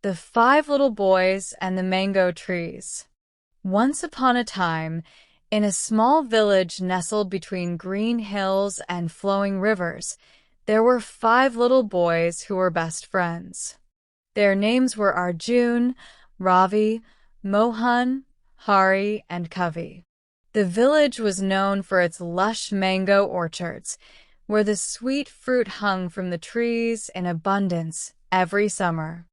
The Five Little Boys and the Mango Trees. Once upon a time, in a small village nestled between green hills and flowing rivers, there were five little boys who were best friends. Their names were Arjun, Ravi, Mohan, Hari, and Kavi. The village was known for its lush mango orchards, where the sweet fruit hung from the trees in abundance every summer.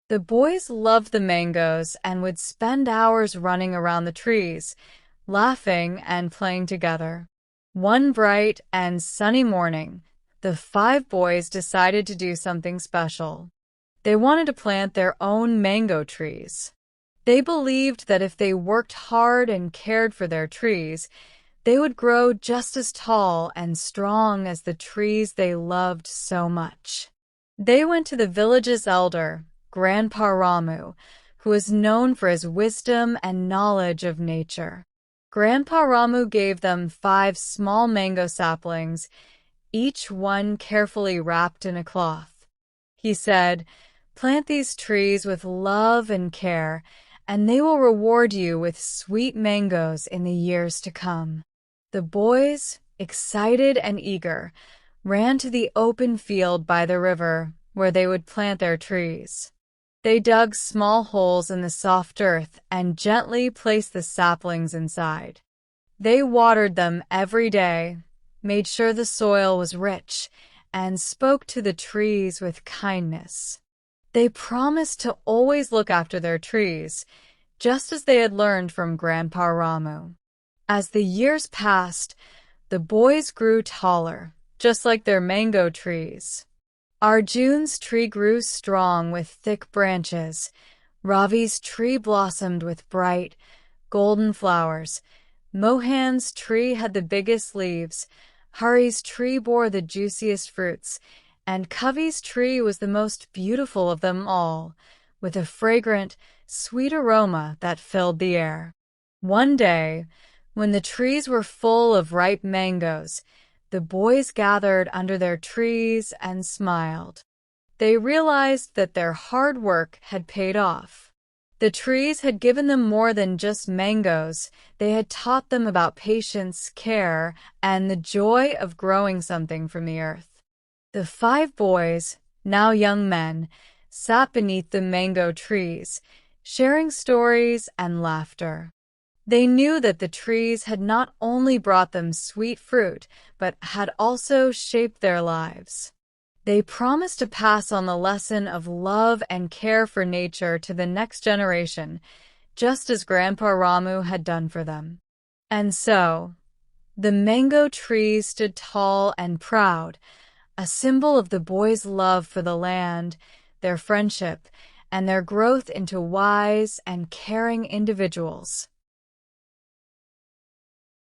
The boys loved the mangoes and would spend hours running around the trees, laughing and playing together. One bright and sunny morning, the five boys decided to do something special. They wanted to plant their own mango trees. They believed that if they worked hard and cared for their trees, they would grow just as tall and strong as the trees they loved so much. They went to the village's elder, Grandpa Ramu, who was known for his wisdom and knowledge of nature. Grandpa Ramu gave them 5 small mango saplings, each one carefully wrapped in a cloth. He said, "Plant these trees with love and care, and they will reward you with sweet mangoes in the years to come." The boys, excited and eager, ran to the open field by the river where they would plant their trees. They dug small holes in the soft earth and gently placed the saplings inside. They watered them every day, made sure the soil was rich, and spoke to the trees with kindness. They promised to always look after their trees, just as they had learned from Grandpa Ramu. As the years passed, the boys grew taller, just like their mango trees. Arjun's tree grew strong with thick branches. Ravi's tree blossomed with bright, golden flowers. Mohan's tree had the biggest leaves. Hari's tree bore the juiciest fruits. And Kavi's tree was the most beautiful of them all, with a fragrant, sweet aroma that filled the air. One day, when the trees were full of ripe mangoes, the boys gathered under their trees and smiled. They realized that their hard work had paid off. The trees had given them more than just mangoes. They had taught them about patience, care, and the joy of growing something from the earth. The 5 boys, now young men, sat beneath the mango trees, sharing stories and laughter. They knew that the trees had not only brought them sweet fruit, but had also shaped their lives. They promised to pass on the lesson of love and care for nature to the next generation, just as Grandpa Ramu had done for them. And so, the mango trees stood tall and proud, a symbol of the boys' love for the land, their friendship, and their growth into wise and caring individuals.